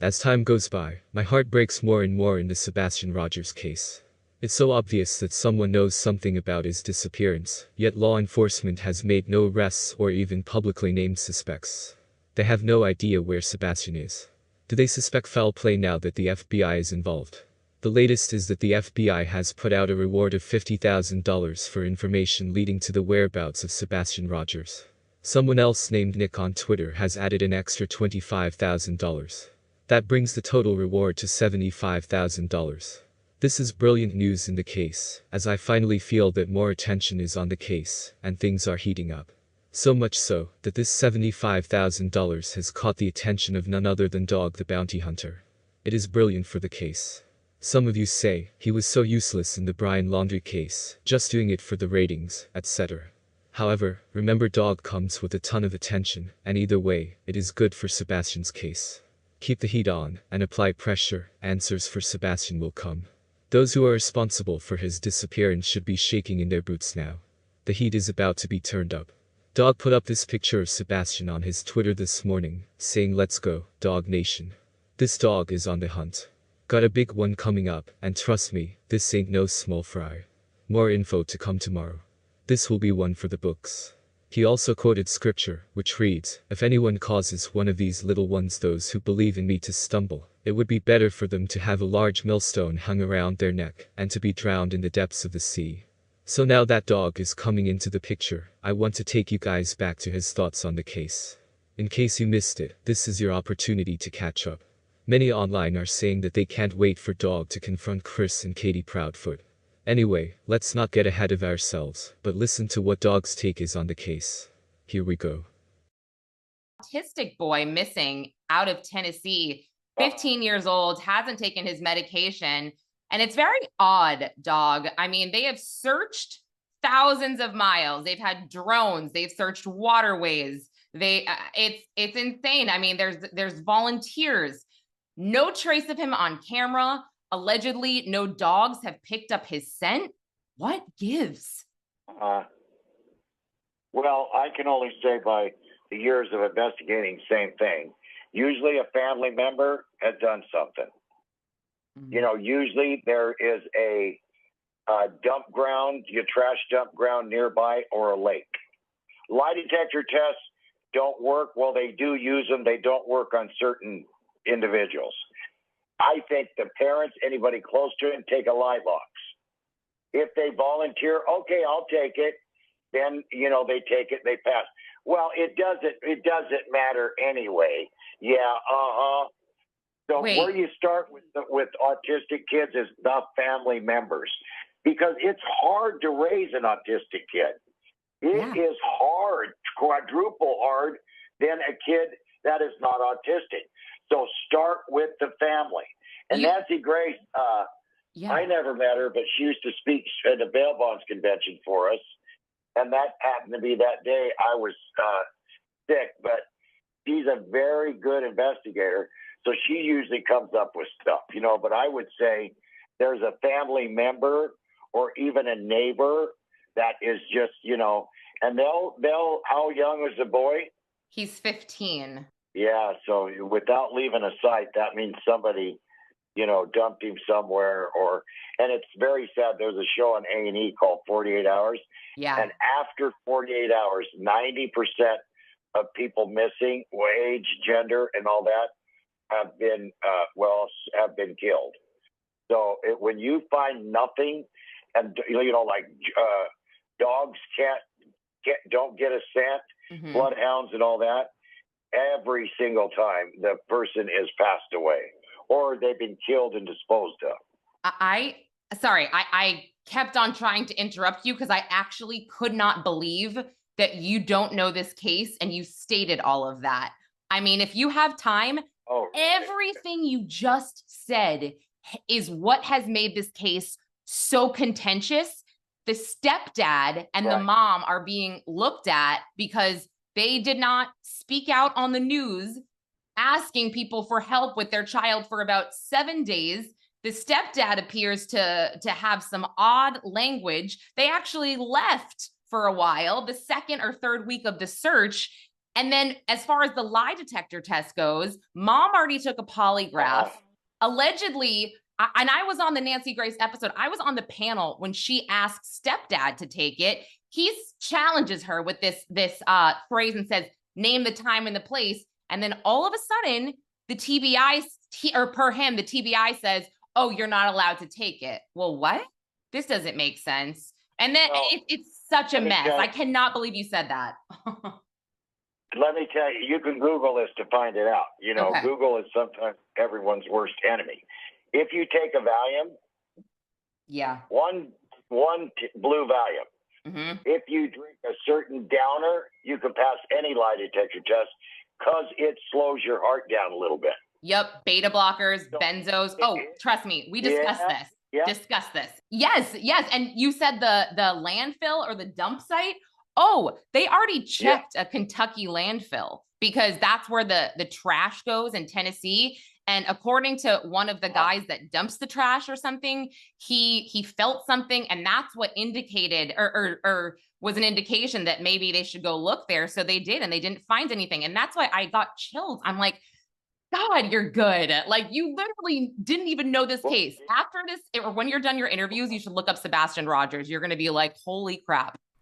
As time goes by, my heart breaks more and more in the Sebastian Rogers case. It's so obvious that someone knows something about his disappearance, yet law enforcement has made no arrests or even publicly named suspects. They have no idea where Sebastian is. Do they suspect foul play now that the FBI is involved? The latest is that the FBI has put out a reward of $50,000 for information leading to the whereabouts of Sebastian Rogers. Someone else named Nick on Twitter has added an extra $25,000. That brings the total reward to $75,000. This is brilliant news in the case, as I finally feel that more attention is on the case, and things are heating up. So much so, that this $75,000 has caught the attention of none other than Dog the Bounty Hunter. It is brilliant for the case. Some of you say, he was so useless in the Brian Laundrie case, just doing it for the ratings, etc. However, remember Dog comes with a ton of attention, and either way, it is good for Sebastian's case. Keep the heat on, and apply pressure, answers for Sebastian will come. Those who are responsible for his disappearance should be shaking in their boots now. The heat is about to be turned up. Dog put up this picture of Sebastian on his Twitter this morning, saying let's go, Dog Nation. This dog is on the hunt. Got a big one coming up, and trust me, this ain't no small fry. More info to come tomorrow. This will be one for the books. He also quoted scripture, which reads, if anyone causes one of these little ones, those who believe in me, to stumble, it would be better for them to have a large millstone hung around their neck, and to be drowned in the depths of the sea. So now that Dog is coming into the picture, I want to take you guys back to his thoughts on the case. In case you missed it, this is your opportunity to catch up. Many online are saying that they can't wait for Dog to confront Chris and Katie Proudfoot. Anyway, let's not get ahead of ourselves, but listen to what Dog's take is on the case. Here we go. Autistic boy missing out of Tennessee, 15 years old, hasn't taken his medication. And it's very odd, Dog. I mean, they have searched thousands of miles. They've had drones. They've searched waterways. It's insane. I mean, there's volunteers. No trace of him on camera. Allegedly, no dogs have picked up his scent. What gives? Well, I can only say by the years of investigating, same thing. Usually a family member has done something. You know, usually there is a dump ground, your trash dump ground nearby, or a lake. Lie detector tests don't work. Well, they do use them. They don't work on certain individuals. I think the parents, anybody close to him, take a lie box. If they volunteer, okay, I'll take it. Then, you know, they take it, they pass. Well, it doesn't matter anyway. Yeah, So Wait. where you start with autistic kids is the family members, because it's hard to raise an autistic kid. It is hard, quadruple hard than a kid that is not autistic. So start with the family. And Nancy Grace, I never met her, but she used to speak at the bail bonds convention for us. And that happened to be that day I was sick, but she's a very good investigator. So she usually comes up with stuff, you know, but I would say there's a family member or even a neighbor that is just, you know, and they'll, how young was the boy? He's 15. Yeah. So without leaving a site, that means somebody, you know, dumped him somewhere, and it's very sad. There's a show on A&E called 48 Hours. Yeah. And after 48 hours, 90% of people missing, age, gender, and all that have been, have been killed. So when you find nothing, and you know, like dogs don't get a scent, bloodhounds and all that, every single time the person is passed away or they've been killed and disposed of. I kept on trying to interrupt you because I actually could not believe that you don't know this case and you stated all of that. I mean, if you have time, everything you just said is what has made this case so contentious. The stepdad and the mom are being looked at because they did not speak out on the news asking people for help with their child for about 7 days. The stepdad appears to have some odd language. They actually left for a while, the second or third week of the search. And then as far as the lie detector test goes, mom already took a polygraph. Allegedly, and I was on the Nancy Grace episode, I was on the panel when she asked stepdad to take it. He challenges her with this phrase and says, name the time and the place. And then all of a sudden, the TBI, the TBI says, oh, you're not allowed to take it. Well, what? This doesn't make sense. And then it's such a mess. I cannot believe you said that. Let me tell you, you can Google this to find it out. You know, okay. Google is sometimes everyone's worst enemy. If you take a Valium, one blue Valium, if you drink a certain downer, you can pass any lie detector test because it slows your heart down a little bit. Yep, beta blockers, benzos. Oh, trust me, we discussed this. Yeah. Discuss this. Yes. And you said the landfill or the dump site. Oh, they already checked a Kentucky landfill because that's where the trash goes in Tennessee. And according to one of the guys that dumps the trash or something, he felt something, and that's what indicated or was an indication that maybe they should go look there. So they did, and they didn't find anything. And that's why I got chills. I'm like, God, you're good. Like, you literally didn't even know this case. After this, or when you're done your interviews, you should look up Sebastian Rogers. You're going to be like, holy crap.